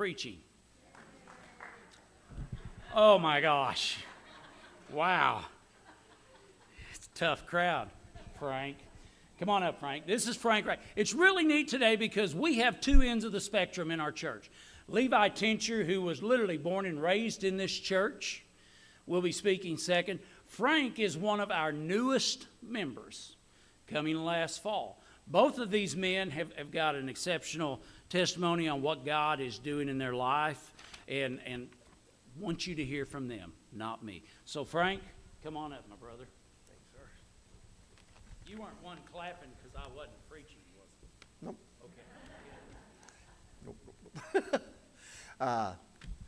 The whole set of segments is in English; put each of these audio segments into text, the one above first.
Preaching. Oh my gosh. Wow. It's a tough crowd, Frank. Come on up, Frank. This is Frank Wrigh. It's really neat today because we have two ends of the spectrum in our church. Levi Tincher, who was literally born and raised in this church, will be speaking second. Frank is one of our newest members coming last fall. Both of these men have got an exceptional testimony on what God is doing in their life, and want you to hear from them, not me. So, Frank, come on up, my brother. Thanks, sir. You weren't one clapping because I wasn't preaching, was it? Nope. Okay. Nope.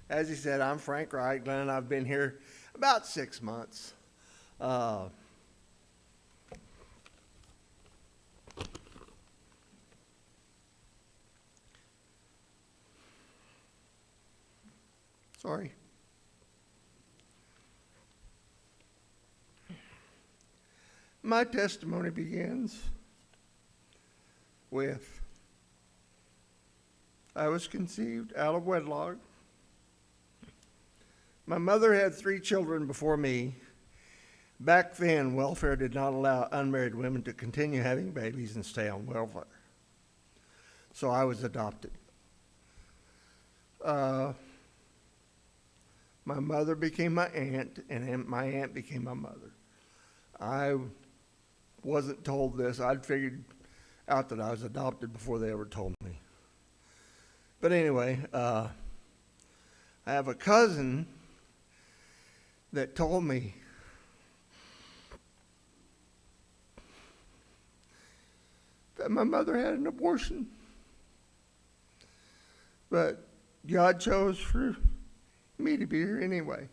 As he said, I'm Frank Wright. Glenn and I've been here about 6 months. Sorry. My testimony begins with I was conceived out of wedlock. My mother had 3 children before me. Back then, welfare did not allow unmarried women to continue having babies and stay on welfare. So I was adopted. My mother became my aunt, and my aunt became my mother. I wasn't told this. I'd figured out that I was adopted before they ever told me. But anyway, I have a cousin that told me that my mother had an abortion. But God chose for me to be here anyway.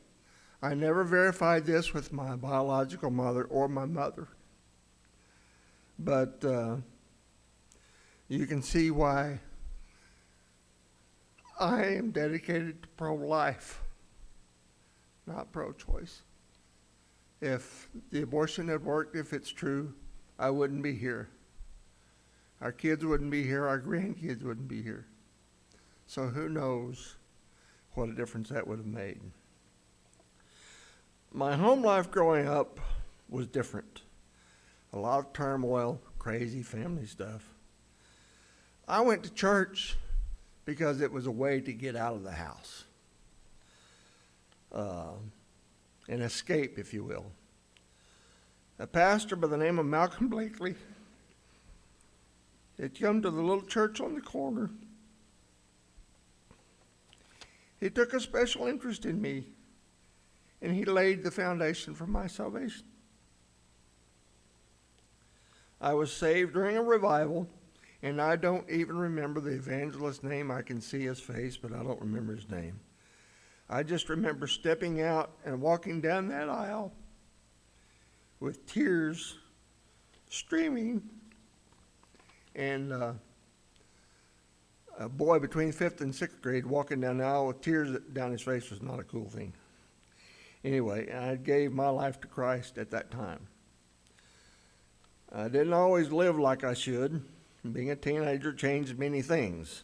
I never verified this with my biological mother or my mother. But you can see why I am dedicated to pro-life, not pro-choice. If the abortion had worked, if it's true, I wouldn't be here. Our kids wouldn't be here. Our grandkids wouldn't be here. So who knows what a difference that would have made. My home life growing up was different. A lot of turmoil, crazy family stuff. I went to church because it was a way to get out of the house. An escape, if you will. A pastor by the name of Malcolm Blakely had come to the little church on the corner. He took a special interest in me, and he laid the foundation for my salvation. I was saved during a revival, and I don't even remember the evangelist's name. I can see his face, but I don't remember his name. I just remember stepping out and walking down that aisle with tears streaming, and a boy between 5th and 6th grade walking down the aisle with tears down his face was not a cool thing. Anyway, I gave my life to Christ at that time. I didn't always live like I should. Being a teenager changed many things.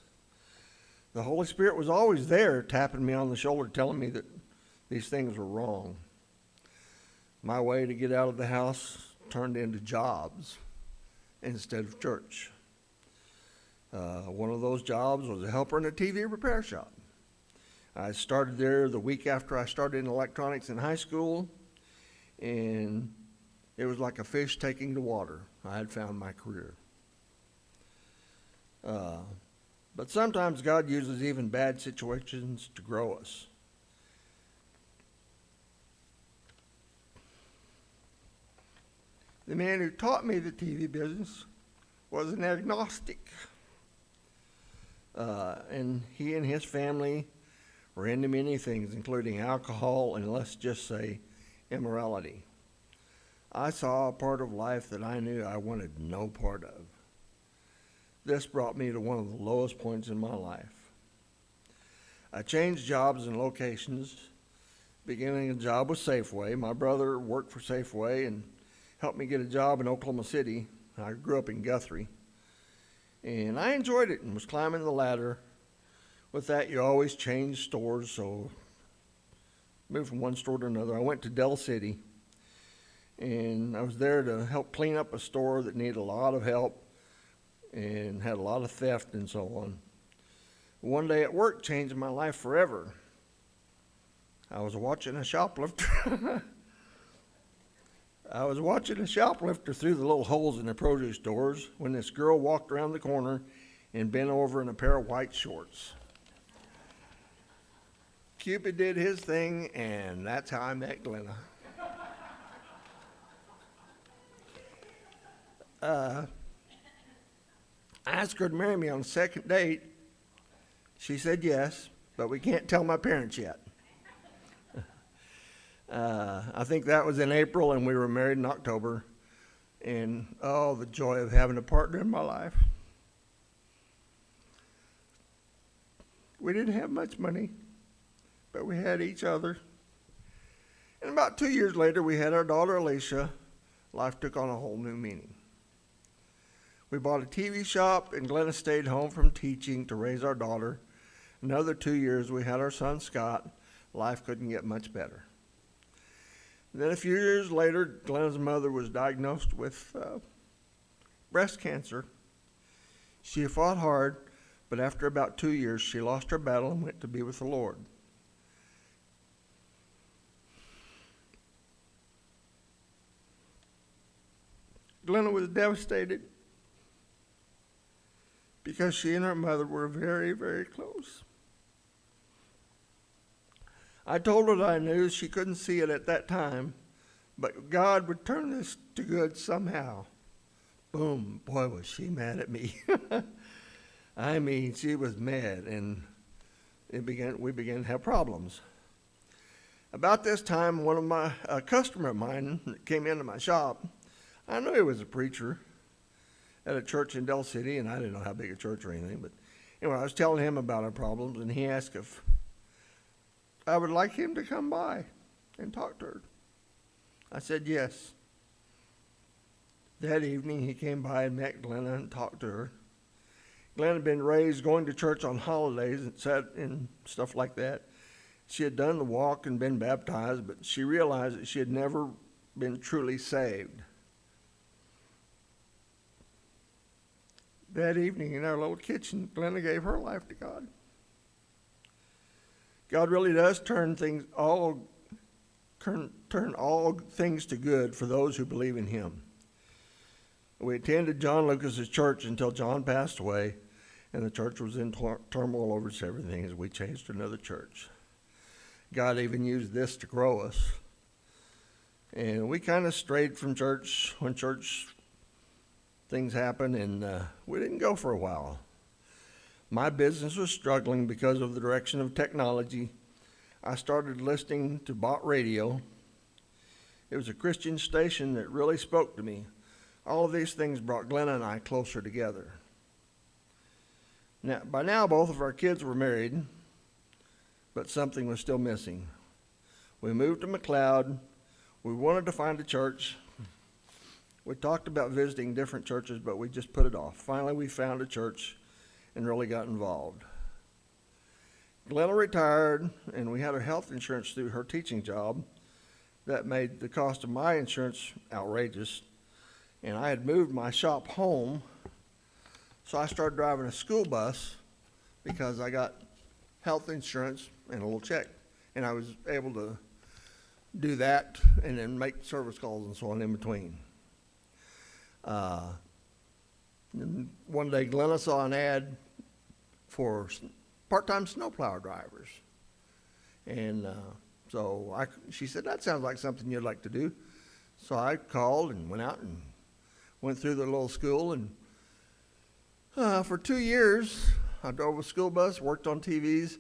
The Holy Spirit was always there, tapping me on the shoulder, telling me that these things were wrong. My way to get out of the house turned into jobs instead of church. One of those jobs was a helper in a TV repair shop. I started there the week after I started in electronics in high school, and it was like a fish taking to water. I had found my career. But sometimes God uses even bad situations to grow us. The man who taught me the TV business was an agnostic. And he and his family were into many things, including alcohol and, let's just say, immorality. I saw a part of life that I knew I wanted no part of. This brought me to one of the lowest points in my life. I changed jobs and locations, beginning a job with Safeway. My brother worked for Safeway and helped me get a job in Oklahoma City. I grew up in Guthrie. And I enjoyed it and was climbing the ladder with that, you always change stores, so moved from one store to another. I went to Del City, and I was there to help clean up a store that needed a lot of help and had a lot of theft and so on. One day at work changed my life forever. I was watching a shoplifter. I was watching a shoplifter through the little holes in the produce stores when this girl walked around the corner and bent over in a pair of white shorts. Cupid did his thing, and that's how I met Glenna. I asked her to marry me on the second date. She said yes, but we can't tell my parents yet. I think that was in April, and we were married in October. And oh, the joy of having a partner in my life. We didn't have much money, but we had each other. And about 2 years later, we had our daughter Alicia. Life took on a whole new meaning. We bought a TV shop, and Glenna stayed home from teaching to raise our daughter. Another 2 years, we had our son Scott. Life couldn't get much better. Then a few years later, Glenna's mother was diagnosed with breast cancer. She fought hard, but after about 2 years, she lost her battle and went to be with the Lord. Glenna was devastated because she and her mother were very, very close. I told her that I knew she couldn't see it at that time, but God would turn this to good somehow. Boom, boy, was she mad at me. I mean, she was mad, and we began to have problems. About this time, a customer of mine that came into my shop, I knew he was a preacher at a church in Del City, and I didn't know how big a church or anything, but anyway, I was telling him about our problems, and he asked if I would like him to come by and talk to her. I said yes. That evening, he came by and met Glenna and talked to her. Glenna had been raised going to church on holidays and sat and stuff like that. She had done the walk and been baptized, but she realized that she had never been truly saved. That evening in our little kitchen, Glenna gave her life to God. God really does turn all things to good for those who believe in Him. We attended John Lucas's church until John passed away, and the church was in turmoil over everything as we changed to another church. God even used this to grow us. And we kind of strayed from church when church things happened, and we didn't go for a while. My business was struggling because of the direction of technology. I started listening to Bot Radio. It was a Christian station that really spoke to me. All of these things brought Glenna and I closer together. By now, both of our kids were married, but something was still missing. We moved to McLeod. We wanted to find a church. We talked about visiting different churches, but we just put it off. Finally, we found a church and really got involved. Glenna retired, and we had her health insurance through her teaching job. That made the cost of my insurance outrageous. And I had moved my shop home, so I started driving a school bus because I got health insurance and a little check. And I was able to do that and then make service calls and so on in between. And one day, Glenna saw an ad for part-time snowplow drivers. And she said, that sounds like something you'd like to do. So I called and went out and went through the little school. And for 2 years, I drove a school bus, worked on TVs,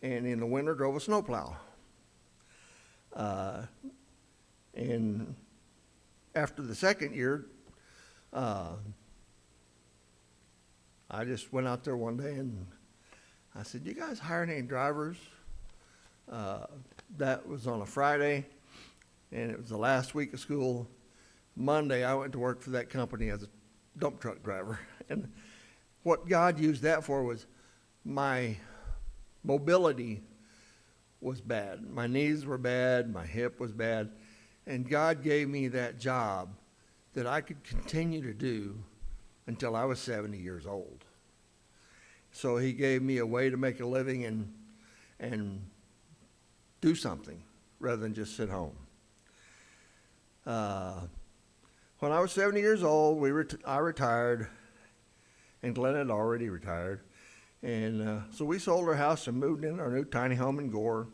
and in the winter drove a snowplow. And after the second year, I just went out there one day and I said, you guys hire any drivers? That was on a Friday, and it was the last week of school. Monday, I went to work for that company as a dump truck driver. And what God used that for was my mobility was bad. My knees were bad, my hip was bad, and God gave me that job that I could continue to do until I was 70 years old. So he gave me a way to make a living and do something rather than just sit home. When I was 70 years old, I retired, and Glenn had already retired. And so we sold our house and moved into our new tiny home in Gore.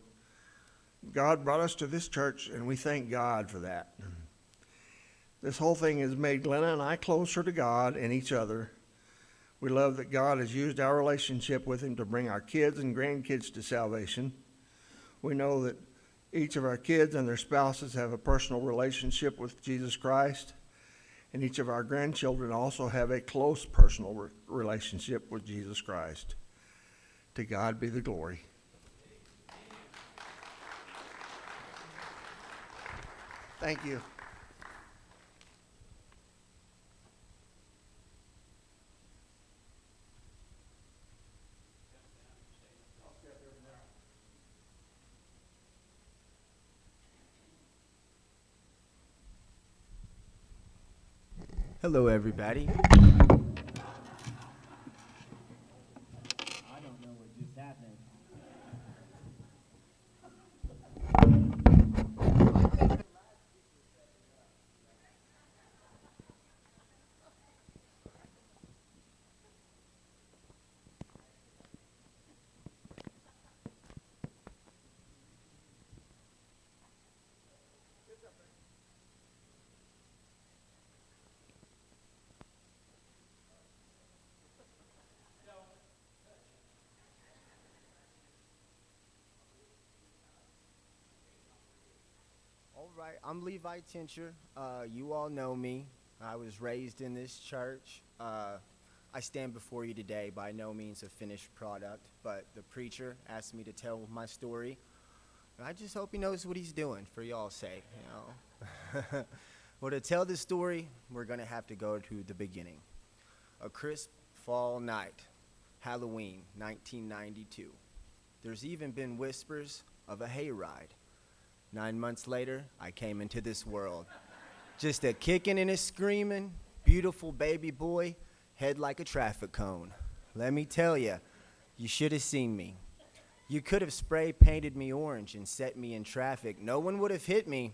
God brought us to this church, and we thank God for that. This whole thing has made Glenna and I closer to God and each other. We love that God has used our relationship with him to bring our kids and grandkids to salvation. We know that each of our kids and their spouses have a personal relationship with Jesus Christ, and each of our grandchildren also have a close personal relationship with Jesus Christ. To God be the glory. Thank you. Hello, everybody. I don't know what just happened. All right, I'm Levi Tincher. You all know me. I was raised in this church. I stand before you today by no means a finished product, but the preacher asked me to tell my story. And I just hope he knows what he's doing for y'all's sake, you know. Well, to tell this story, we're going to have to go to the beginning. A crisp fall night, Halloween, 1992. There's even been whispers of a hayride. 9 months later, I came into this world. Just a kicking and a screaming, beautiful baby boy, head like a traffic cone. Let me tell you, you should have seen me. You could have spray painted me orange and set me in traffic. No one would have hit me.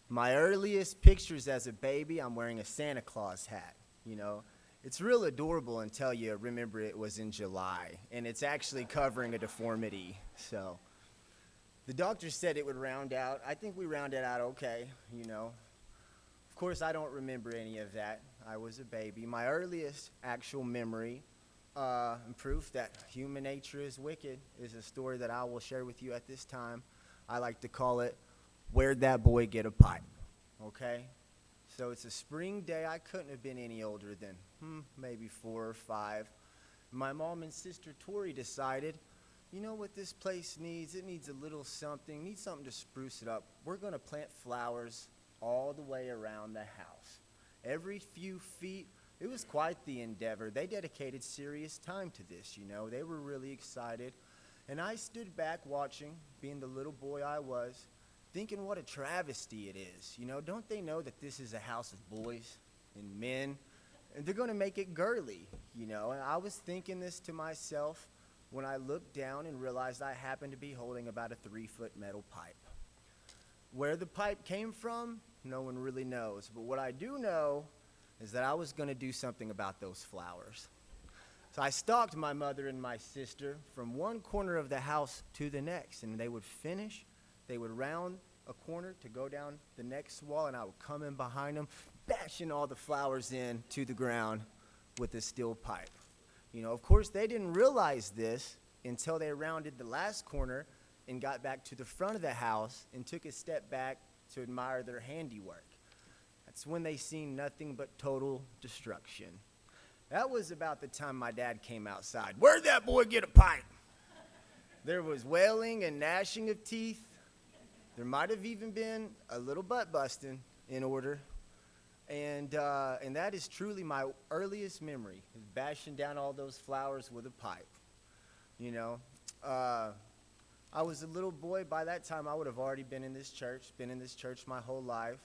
My earliest pictures as a baby, I'm wearing a Santa Claus hat, you know. It's real adorable until you remember it was in July, and it's actually covering a deformity, so. The doctor said it would round out. I think we rounded out okay, you know. Of course, I don't remember any of that. I was a baby. My earliest actual memory and proof that human nature is wicked is a story that I will share with you at this time. I like to call it, Where'd That Boy Get a Pipe? Okay? So it's a spring day. I couldn't have been any older than maybe 4 or 5. My mom and sister Tori decided, you know what this place needs? It needs a little something, needs something to spruce it up. We're going to plant flowers all the way around the house. Every few feet, it was quite the endeavor. They dedicated serious time to this, you know. They were really excited. And I stood back watching, being the little boy I was, thinking what a travesty it is. You know, don't they know that this is a house of boys and men? And they're going to make it girly, you know. And I was thinking this to myself when I looked down and realized I happened to be holding about a 3-foot metal pipe. Where the pipe came from, no one really knows. But what I do know is that I was going to do something about those flowers. So I stalked my mother and my sister from one corner of the house to the next, and they would finish, they would round a corner to go down the next wall, and I would come in behind them, bashing all the flowers in to the ground with a steel pipe. You know, of course, they didn't realize this until they rounded the last corner and got back to the front of the house and took a step back to admire their handiwork. That's when they seen nothing but total destruction. That was about the time my dad came outside. Where'd that boy get a pipe? There was wailing and gnashing of teeth. There might have even been a little butt busting in order. And that is truly my earliest memory, is bashing down all those flowers with a pipe. You know, I was a little boy. By that time, I would have already been in this church my whole life.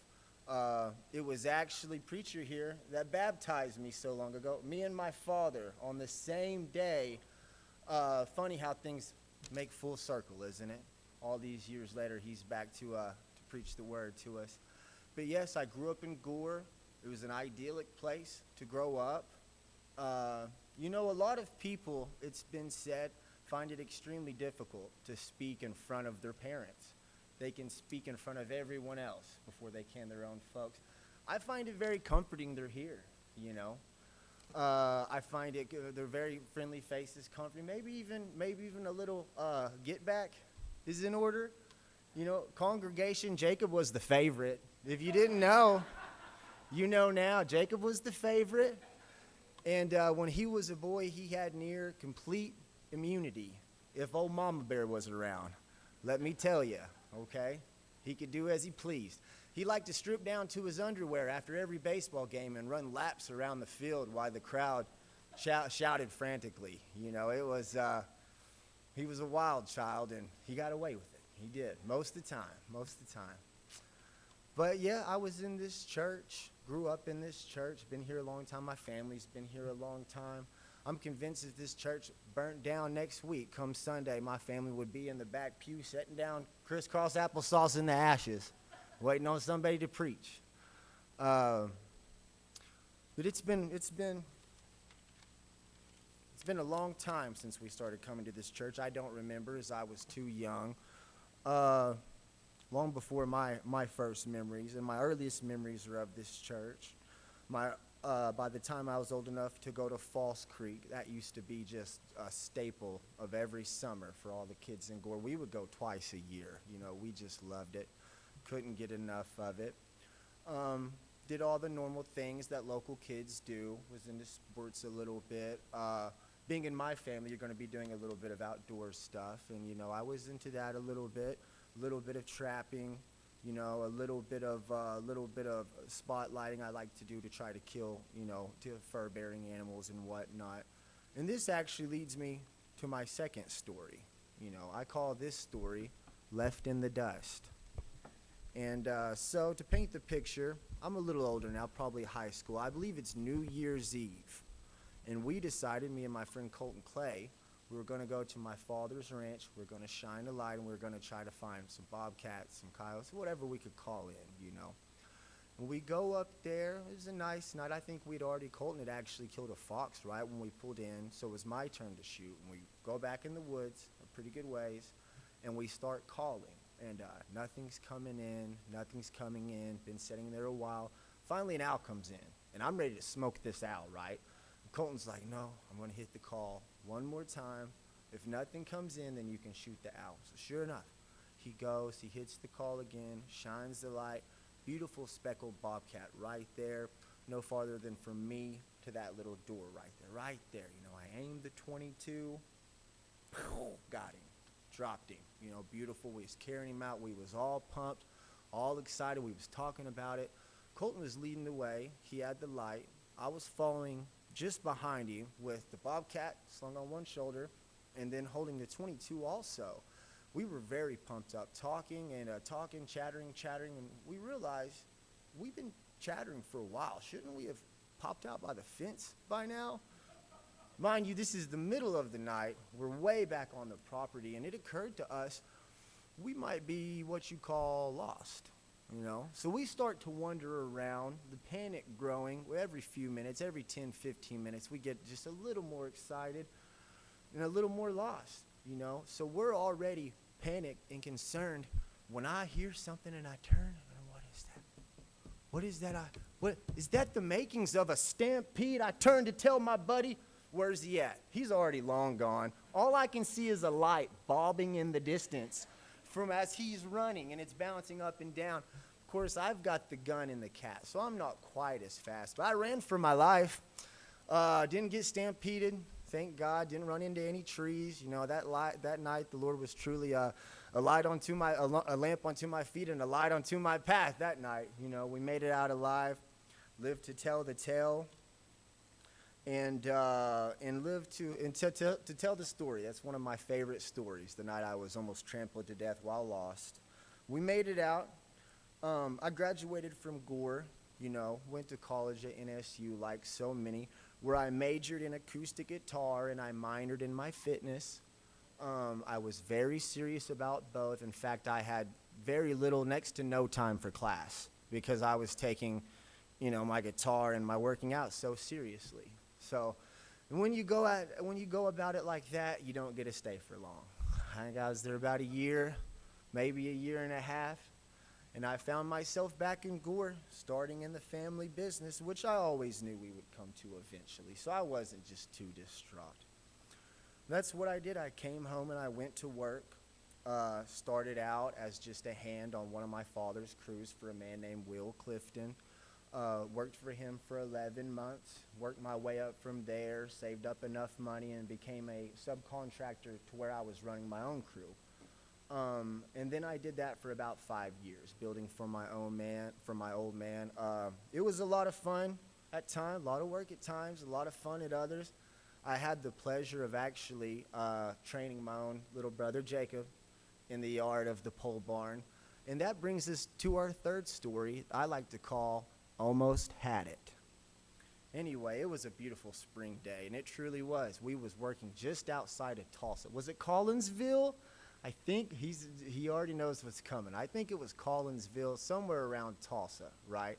It was actually preacher here that baptized me so long ago. Me and my father on the same day. Funny how things make full circle, isn't it? All these years later, he's back to preach the word to us. But yes, I grew up in Gore. It was an idyllic place to grow up. You know, a lot of people, it's been said, find it extremely difficult to speak in front of their parents. They can speak in front of everyone else before they can their own folks. I find it very comforting they're here, you know. I find it, they're very friendly faces, comforting. Maybe even a little get back is in order. You know, congregation, Jacob was the favorite. If you didn't know, you know now, Jacob was the favorite. And when he was a boy, he had near complete immunity if old Mama Bear was around. Let me tell you, okay? He could do as he pleased. He liked to strip down to his underwear after every baseball game and run laps around the field while the crowd shouted frantically. You know, it was, he was a wild child, and he got away with it. He did, most of the time. But yeah, I was in this church, grew up in this church, been here a long time. My family's been here a long time. I'm convinced if this church burnt down next week, come Sunday, my family would be in the back pew setting down crisscross applesauce in the ashes, waiting on somebody to preach. But it's been a long time since we started coming to this church. I don't remember, as I was too young. Long before my first memories, and my earliest memories are of this church. By the time I was old enough to go to False Creek, that used to be just a staple of every summer for all the kids in Gore. We would go twice a year. You know, we just loved it. Couldn't get enough of it. Did all the normal things that local kids do. Was into sports a little bit. Being in my family, you're going to be doing a little bit of outdoor stuff, and you know, I was into that a little bit. A little bit of trapping. You know, a little bit of spotlighting I like to do to try to kill, you know, to fur-bearing animals and whatnot. And this actually leads me to my second story. You know, I call this story Left in the Dust. And so to paint the picture, I'm a little older now, probably high school. I believe it's New Year's Eve. And we decided, me and my friend Colton Clay, we were going to go to my father's ranch. We're going to shine a light, and we're going to try to find some bobcats, some coyotes, whatever we could call in, you know. And we go up there. It was a nice night. I think Colton had actually killed a fox right when we pulled in, so it was my turn to shoot. And we go back in the woods a pretty good ways, and we start calling. And nothing's coming in. Been sitting there a while. Finally, an owl comes in, and I'm ready to smoke this owl, right? And Colton's like, no, I'm going to hit the call one more time. If nothing comes in, then you can shoot the owl. So sure enough, he goes, he hits the call again, shines the light, beautiful speckled bobcat right there, no farther than from me to that little door right there. You know, I aimed the 22, got him, dropped him. You know, beautiful. We was carrying him out. We was all pumped, all excited. We was talking about it. Colton was leading the way. He had the light. I was following just behind him with the bobcat slung on one shoulder and then holding the 22 also. We were very pumped up, talking, chattering, and we realized we've been chattering for a while. Shouldn't we have popped out by the fence by now? Mind you, this is the middle of the night. We're way back on the property, and it occurred to us we might be what you call lost. You know, so we start to wander around, the panic growing every few minutes, every 10, 15 minutes, we get just a little more excited and a little more lost, you know. So we're already panicked and concerned when I hear something and I turn, and what is that? What is that? What is that? The makings of a stampede? I turn to tell my buddy, where's he at? He's already long gone. All I can see is a light bobbing in the distance from as he's running, and it's bouncing up and down. Of course, I've got the gun and the cat, so I'm not quite as fast, but I ran for my life. Didn't get stampeded, thank God. Didn't run into any trees. You know, that night, the Lord was truly a lamp unto my feet and a light unto my path that night. You know, we made it out alive, lived to tell the tale. and live to tell the story. That's one of my favorite stories. The night I was almost trampled to death while lost. We made it out. I graduated from Gore. Went to college at NSU like so many, where I majored in acoustic guitar and I minored in my fitness. I was very serious about both. In fact, I had very little, next to no time for class because I was taking, my guitar and my working out so seriously. So when you go about it like that, you don't get to stay for long. I think I was there about a year, maybe a year and a half, and I found myself back in Gore, starting in the family business, which I always knew we would come to eventually, so I wasn't just too distraught. That's what I did. I came home and I went to work. Started out as just a hand on one of my father's crews for a man named Will Clifton. Worked for him for 11 months, worked my way up from there, saved up enough money, and became a subcontractor to where I was running my own crew. And then I did that for about 5 years, building for my old man. It was a lot of fun at times, a lot of work at times, a lot of fun at others. I had the pleasure of actually training my own little brother, Jacob, in the yard of the pole barn. And that brings us to our third story I like to call Almost Had It. Anyway, it was a beautiful spring day, and it truly was. We was working just outside of Tulsa. Was it Collinsville? I think he already knows what's coming. I think it was Collinsville, somewhere around Tulsa, right?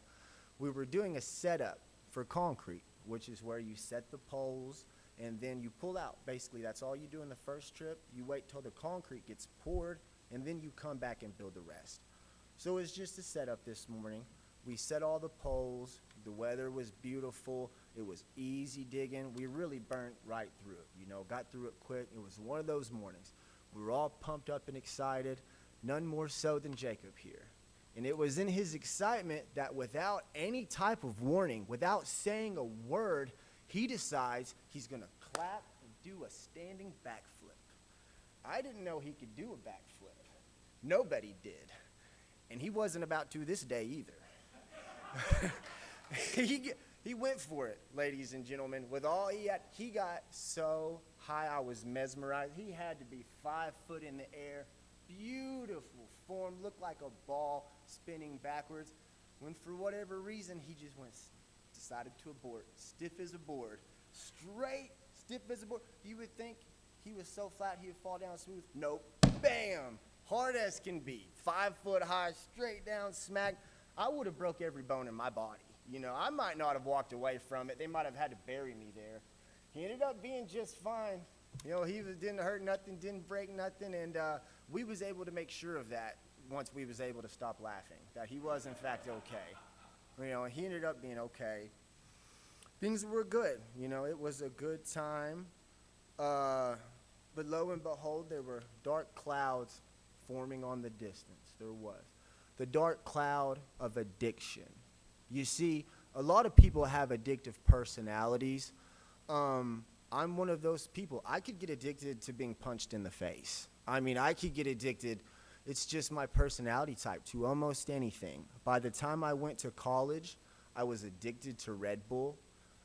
We were doing a setup for concrete, which is where you set the poles, and then you pull out. Basically, that's all you do in the first trip. You wait till the concrete gets poured, and then you come back and build the rest. So it was just a setup this morning. We set all the poles. The weather was beautiful. It was easy digging. We really burnt right through it, got through it quick. It was one of those mornings. We were all pumped up and excited, none more so than Jacob here. And it was in his excitement that without any type of warning, without saying a word, he decides he's going to clap and do a standing backflip. I didn't know he could do a backflip. Nobody did. And he wasn't about to this day either. He went for it, ladies and gentlemen. With all he had, he got so high I was mesmerized. He had to be 5 foot in the air. Beautiful form, looked like a ball spinning backwards. When for whatever reason, he just decided to abort. Stiff as a board. Straight, stiff as a board. You would think he was so flat he would fall down smooth. Nope. Bam! Hard as can be. 5 foot high, straight down, smack. I would have broke every bone in my body. I might not have walked away from it. They might have had to bury me there. He ended up being just fine. He didn't hurt nothing, didn't break nothing, and we was able to make sure of that once we was able to stop laughing, that he was in fact okay. He ended up being okay. Things were good. It was a good time. But lo and behold, there were dark clouds forming on the distance. There was. The dark cloud of addiction. You see, a lot of people have addictive personalities. I'm one of those people. I could get addicted to being punched in the face. I could get addicted. It's just my personality type to almost anything. By the time I went to college, I was addicted to Red Bull.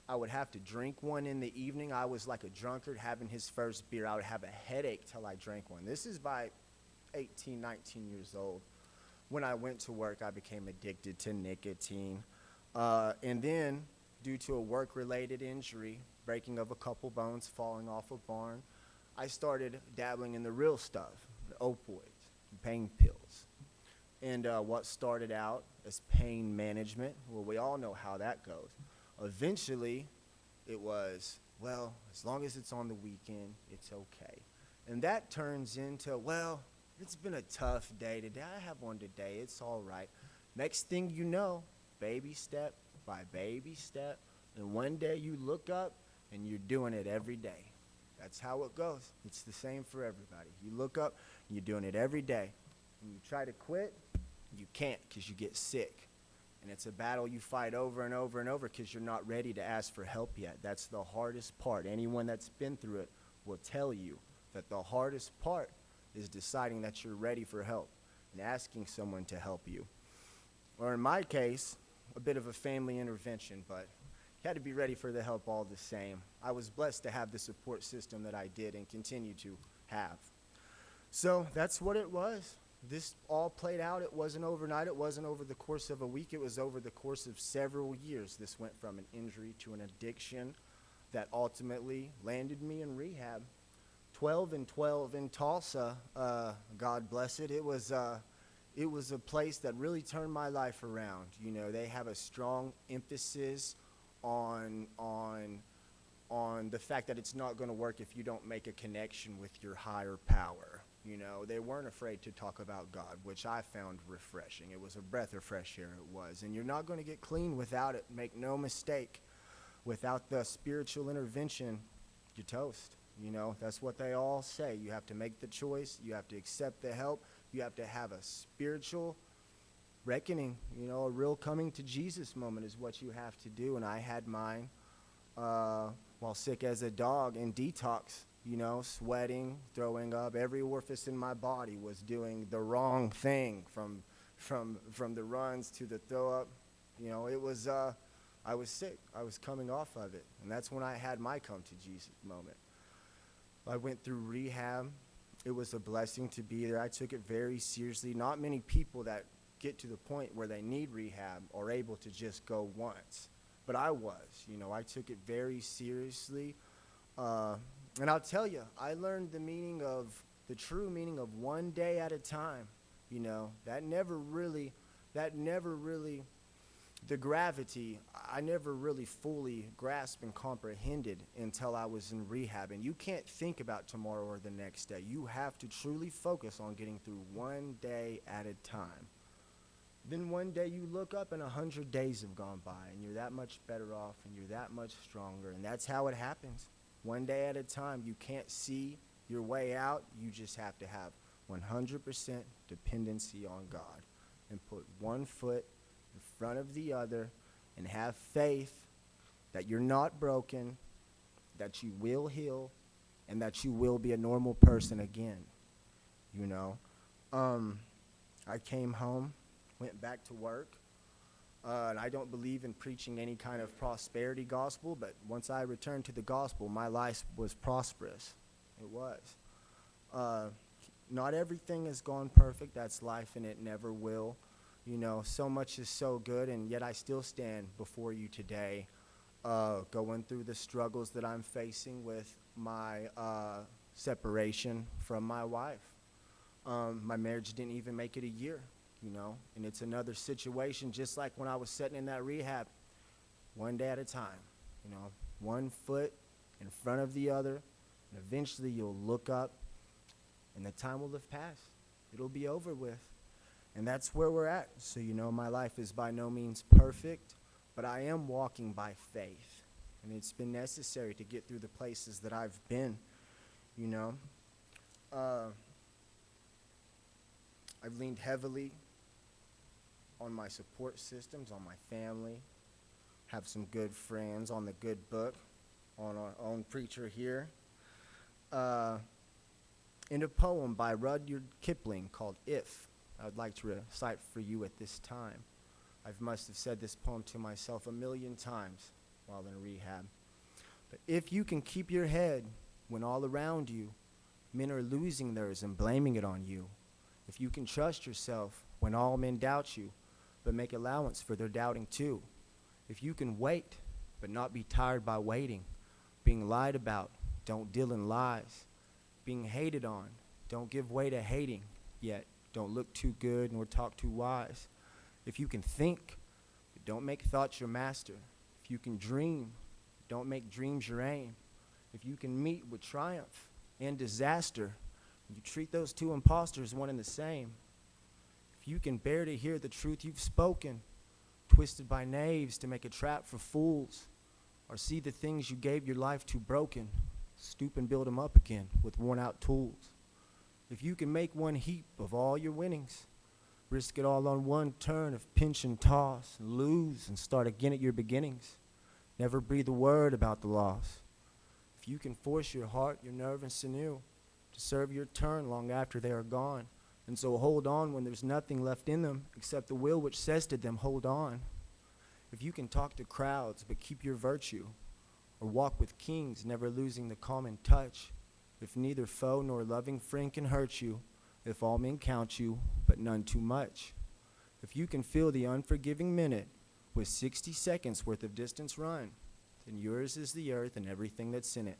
I would have to drink one in the evening. I was like a drunkard having his first beer. I would have a headache till I drank one. This is by 18, 19 years old. When I went to work, I became addicted to nicotine. And then, due to a work-related injury, breaking of a couple bones, falling off a barn, I started dabbling in the real stuff, the opioids, pain pills. And what started out as pain management, well, we all know how that goes. Eventually, it was, well, as long as it's on the weekend, it's okay. And that turns into, well, it's been a tough day today. I have one today. It's all right. Next thing you know, baby step by baby step, and one day you look up and you're doing it every day. That's how it goes. It's the same for everybody. You look up and you're doing it every day. When you try to quit, you can't because you get sick. And it's a battle you fight over and over and over because you're not ready to ask for help yet. That's the hardest part. Anyone that's been through it will tell you that the hardest part is deciding that you're ready for help and asking someone to help you. Or in my case, a bit of a family intervention, but had to be ready for the help all the same. I was blessed to have the support system that I did and continue to have. So that's what it was. This all played out. It wasn't overnight. It wasn't over the course of a week. It was over the course of several years. This went from an injury to an addiction that ultimately landed me in rehab. 12 and 12 in Tulsa, God bless it. It was a place that really turned my life around. You know, they have a strong emphasis on the fact that it's not going to work if you don't make a connection with your higher power. You know, they weren't afraid to talk about God, which I found refreshing. It was a breath of fresh air, it was. And you're not going to get clean without it. Make no mistake. Without the spiritual intervention, you're toast. You know, that's what they all say. You have to make the choice. You have to accept the help. You have to have a spiritual reckoning. You know, a real coming to Jesus moment is what you have to do. And I had mine while sick as a dog in detox. You know, sweating, throwing up. Every orifice in my body was doing the wrong thing, from the runs to the throw up. You know, it was, I was sick. I was coming off of it. And that's when I had my come to Jesus moment. I went through rehab. It was a blessing to be there. I took it very seriously. Not many people that get to the point where they need rehab are able to just go once. But I was. You know, I took it very seriously. And I'll tell you, I learned the true meaning of one day at a time. You know, that never really, the gravity, I never really fully grasped and comprehended until I was in rehab. And you can't think about tomorrow or the next day. You have to truly focus on getting through one day at a time. Then one day you look up and 100 days have gone by and you're that much better off and you're that much stronger. And that's how it happens. One day at a time. You can't see your way out. You just have to have 100% dependency on God and put one foot in front of the other and have faith that you're not broken, that you will heal, and that you will be a normal person again. You know, I came home, went back to work. And I don't believe in preaching any kind of prosperity gospel, but once I returned to the gospel, my life was prosperous. It was. Not everything has gone perfect. That's life, and it never will. You know, so much is so good, and yet I still stand before you today, going through the struggles that I'm facing with my separation from my wife. My marriage didn't even make it a year. You know, and it's another situation just like when I was sitting in that rehab, one day at a time, you know, one foot in front of the other, and eventually you'll look up and the time will have passed. It'll be over with. And that's where we're at. So, you know, my life is by no means perfect, but I am walking by faith. And it's been necessary to get through the places that I've been, you know. I've leaned heavily on my support systems, on my family, have some good friends, on the good book, on our own preacher here. In a poem by Rudyard Kipling called If, I would like to recite for you at this time. I must have said this poem to myself 1,000,000 times while in rehab. But if you can keep your head when all around you men are losing theirs and blaming it on you, if you can trust yourself when all men doubt you, but make allowance for their doubting too. If you can wait, but not be tired by waiting, being lied about, don't deal in lies, being hated on, don't give way to hating, yet don't look too good nor talk too wise. If you can think, but don't make thoughts your master. If you can dream, don't make dreams your aim. If you can meet with triumph and disaster, you treat those two imposters one and the same. If you can bear to hear the truth you've spoken, twisted by knaves to make a trap for fools, or see the things you gave your life to broken, stoop and build them up again with worn-out tools. If you can make one heap of all your winnings, risk it all on one turn of pinch and toss, and lose and start again at your beginnings, never breathe a word about the loss. If you can force your heart, your nerve, and sinew to serve your turn long after they are gone, and so hold on when there's nothing left in them except the will which says to them, hold on. If you can talk to crowds but keep your virtue, or walk with kings, never losing the common touch, if neither foe nor loving friend can hurt you, if all men count you, but none too much, if you can fill the unforgiving minute with 60 seconds worth of distance run, then yours is the earth and everything that's in it,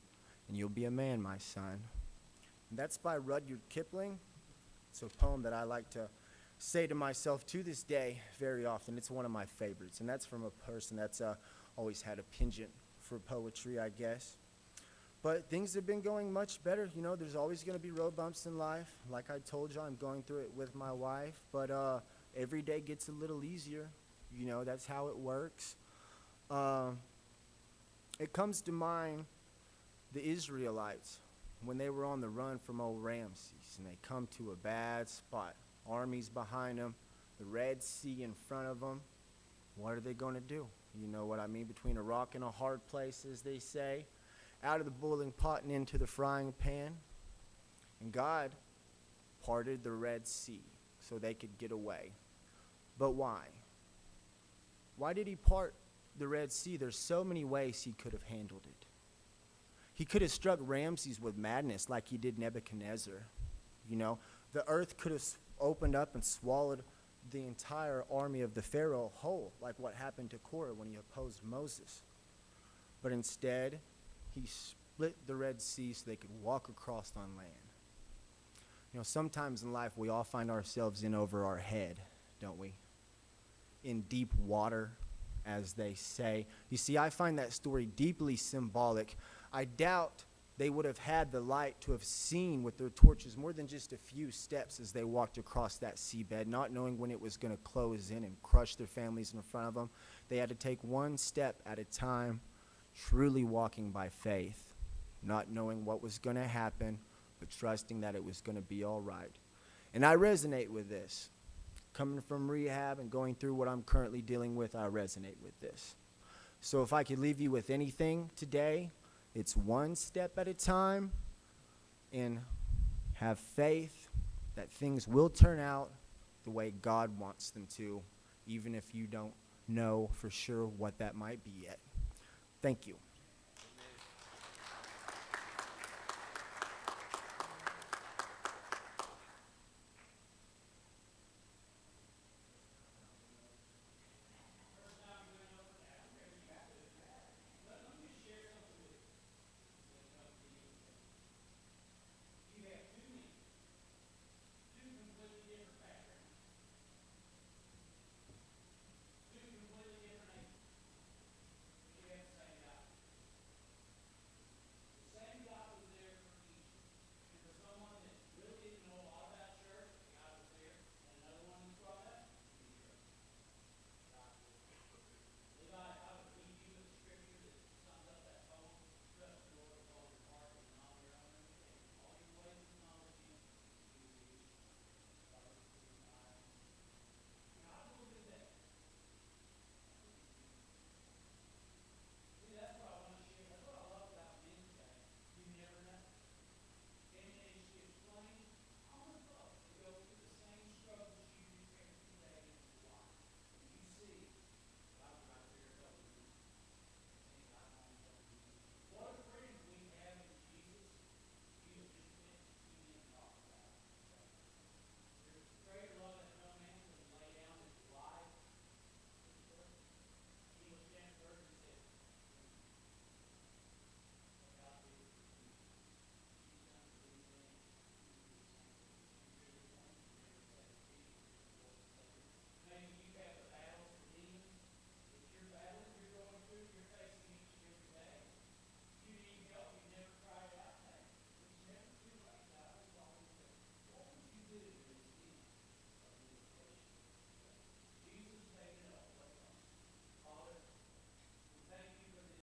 and you'll be a man, my son. And that's by Rudyard Kipling. It's a poem that I like to say to myself to this day very often. It's one of my favorites, and that's from a person that's always had a penchant for poetry, I guess. But things have been going much better. You know, there's always going to be road bumps in life. Like I told you, I'm going through it with my wife, but every day gets a little easier. You know, that's how it works. It comes to mind the Israelites when they were on the run from old Ramses, and they come to a bad spot. Armies behind them, the Red Sea in front of them. What are they going to do? You know what I mean? Between a rock and a hard place, as they say. Out of the boiling pot and into the frying pan. And God parted the Red Sea so they could get away. But why? Why did he part the Red Sea? There's so many ways he could have handled it. He could have struck Ramses with madness like he did Nebuchadnezzar. You know, the earth could have opened up and swallowed the entire army of the Pharaoh whole, like what happened to Korah when he opposed Moses. But instead, he split the Red Sea so they could walk across on land. You know, sometimes in life we all find ourselves in over our head, don't we? In deep water, as they say. You see, I find that story deeply symbolic. I doubt they would have had the light to have seen with their torches more than just a few steps as they walked across that seabed, not knowing when it was going to close in and crush their families in front of them. They had to take one step at a time, truly walking by faith, not knowing what was going to happen, but trusting that it was going to be all right. And I resonate with this. Coming from rehab and going through what I'm currently dealing with, I resonate with this. So if I could leave you with anything today, it's one step at a time, and have faith that things will turn out the way God wants them to, even if you don't know for sure what that might be yet. Thank you.